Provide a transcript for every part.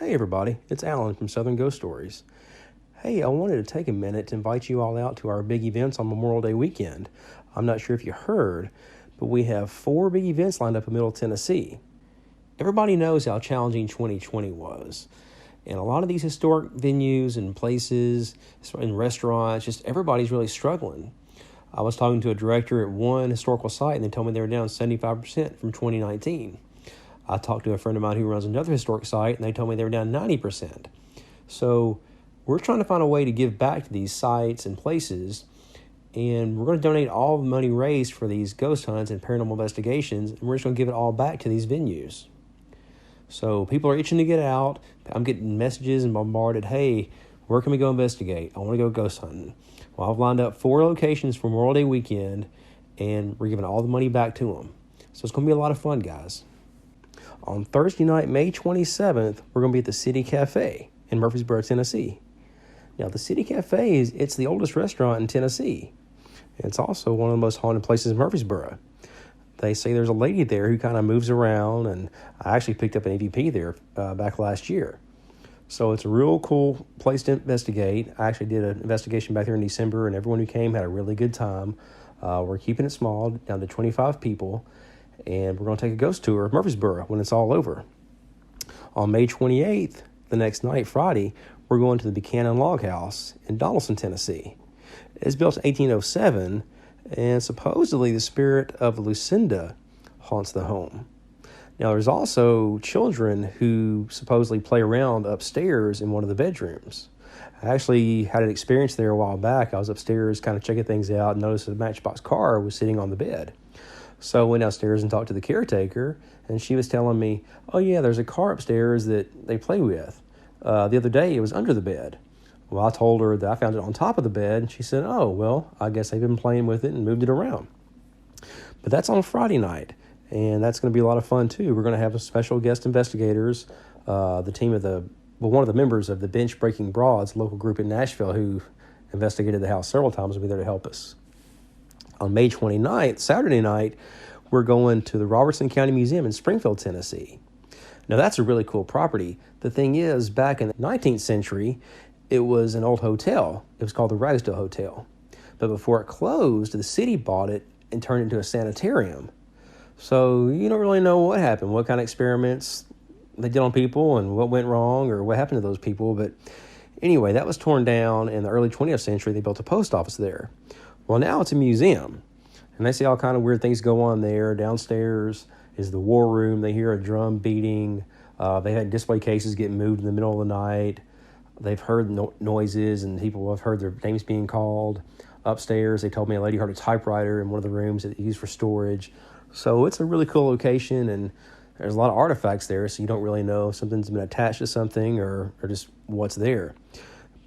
Hey everybody, it's Alan from Southern Ghost Stories. Hey, I wanted to take a minute to invite you all out to our big events on Memorial Day weekend. I'm not sure if you heard, but we have 4 big events lined up in Middle Tennessee. Everybody knows how challenging 2020 was. And a lot of these historic venues and places and restaurants, just everybody's really struggling. I was talking to a director at one historical site and they told me they were down 75% from 2019. I talked to a friend of mine who runs another historic site, and they told me they were down 90%. So we're trying to find a way to give back to these sites and places, and we're going to donate all the money raised for these ghost hunts and paranormal investigations, and we're just going to give it all back to these venues. So people are itching to get out. I'm getting messages and bombarded, hey, where can we go investigate? I want to go ghost hunting. Well, I've lined up 4 locations for Memorial Day weekend, and we're giving all the money back to them. So it's going to be a lot of fun, guys. On Thursday night, May 27th, we're going to be at the City Cafe in Murfreesboro, Tennessee. Now, the City Cafe it's the oldest restaurant in Tennessee. It's also one of the most haunted places in Murfreesboro. They say there's a lady there who kind of moves around, and I actually picked up an EVP there back last year. So it's a real cool place to investigate. I actually did an investigation back there in December, and everyone who came had a really good time. We're keeping it small, down to 25 people. And we're going to take a ghost tour of Murfreesboro when it's all over. On May 28th, the next night, Friday, we're going to the Buchanan Log House in Donelson, Tennessee. It's built in 1807, and supposedly the spirit of Lucinda haunts the home. Now, there's also children who supposedly play around upstairs in one of the bedrooms. I actually had an experience there a while back. I was upstairs kind of checking things out and noticed a Matchbox car was sitting on the bed. So I went downstairs and talked to the caretaker, and she was telling me, oh yeah, there's a car upstairs that they play with. The other day it was under the bed. Well, I told her that I found it on top of the bed, and she said, oh, well, I guess they've been playing with it and moved it around. But that's on Friday night, and that's going to be a lot of fun too. We're going to have special guest investigators, the team of one of the members of the Bench Breaking Broads local group in Nashville who investigated the house several times will be there to help us. On May 29th, Saturday night, we're going to the Robertson County Museum in Springfield, Tennessee. Now, that's a really cool property. The thing is, back in the 19th century, it was an old hotel. It was called the Ragsdale Hotel. But before it closed, the city bought it and turned it into a sanitarium. So you don't really know what happened, what kind of experiments they did on people and what went wrong or what happened to those people. But anyway, that was torn down. In the early 20th century, they built a post office there. Well, now it's a museum, and they see all kind of weird things go on there. Downstairs is the war room. They hear a drum beating. They had display cases getting moved in the middle of the night. They've heard noises, and people have heard their names being called. Upstairs, they told me a lady heard a typewriter in one of the rooms that they used for storage. So it's a really cool location, and there's a lot of artifacts there, so you don't really know if something's been attached to something or just what's there.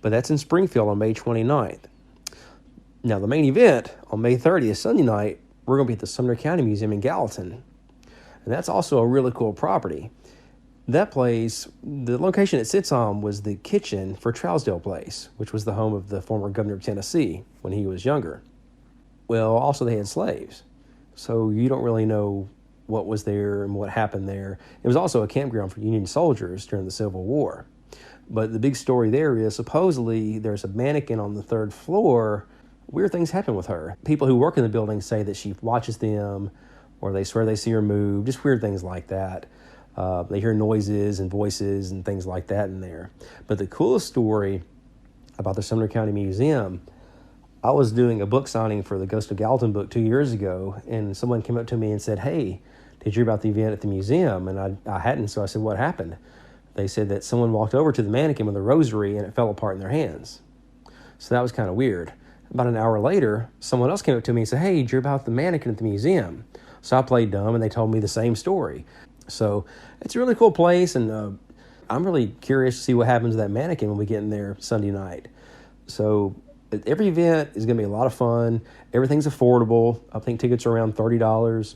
But that's in Springfield on May 29th. Now, the main event on May 30th, Sunday night, we're going to be at the Sumner County Museum in Gallatin. And that's also a really cool property. That place, the location it sits on was the kitchen for Trousdale Place, which was the home of the former governor of Tennessee when he was younger. Well, also they had slaves. So you don't really know what was there and what happened there. It was also a campground for Union soldiers during the Civil War. But the big story there is supposedly there's a mannequin on the 3rd floor. Weird things happen with her. People who work in the building say that she watches them, or they swear they see her move, just weird things like that. They hear noises and voices and things like that in there. But the coolest story about the Sumner County Museum, I was doing a book signing for the Ghost of Gallatin book 2 years ago, and someone came up to me and said, hey, did you hear about the event at the museum? And I hadn't, so I said, what happened? They said that someone walked over to the mannequin with a rosary and it fell apart in their hands. So that was kind of weird. About an hour later, someone else came up to me and said, hey, did you hear about the mannequin at the museum? So I played dumb, and they told me the same story. So it's a really cool place, and I'm really curious to see what happens to that mannequin when we get in there Sunday night. So every event is going to be a lot of fun. Everything's affordable. I think tickets are around $30.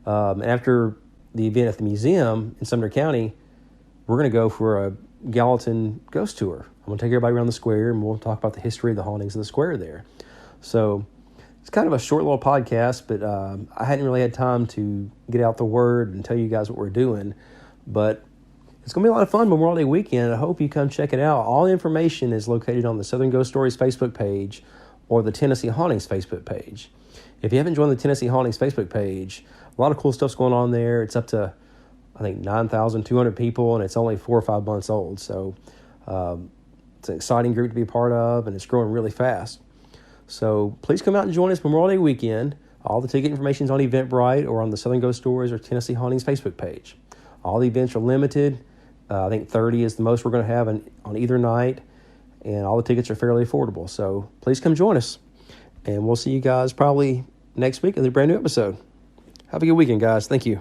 After the event at the museum in Sumner County, we're going to go for a Gallatin ghost tour. I'm going to take everybody around the square, and we'll talk about the history of the hauntings of the square there. So it's kind of a short little podcast, but I hadn't really had time to get out the word and tell you guys what we're doing. But It's going to be a lot of fun Memorial Day weekend. I hope you come check it out. All the information is located on the Southern Ghost Stories Facebook page or the Tennessee Hauntings Facebook page. If you haven't joined the Tennessee Hauntings Facebook page, a lot of cool stuff's going on there. It's up to, I think, 9,200 people, and it's only 4 or 5 months old. So it's an exciting group to be a part of, and it's growing really fast. So please come out and join us Memorial Day weekend. All the ticket information is on Eventbrite or on the Southern Ghost Stories or Tennessee Hauntings Facebook page. All the events are limited. I think 30 is the most we're going to have on either night, and all the tickets are fairly affordable. So please come join us, and we'll see you guys probably next week with a brand new episode. Have a good weekend, guys. Thank you.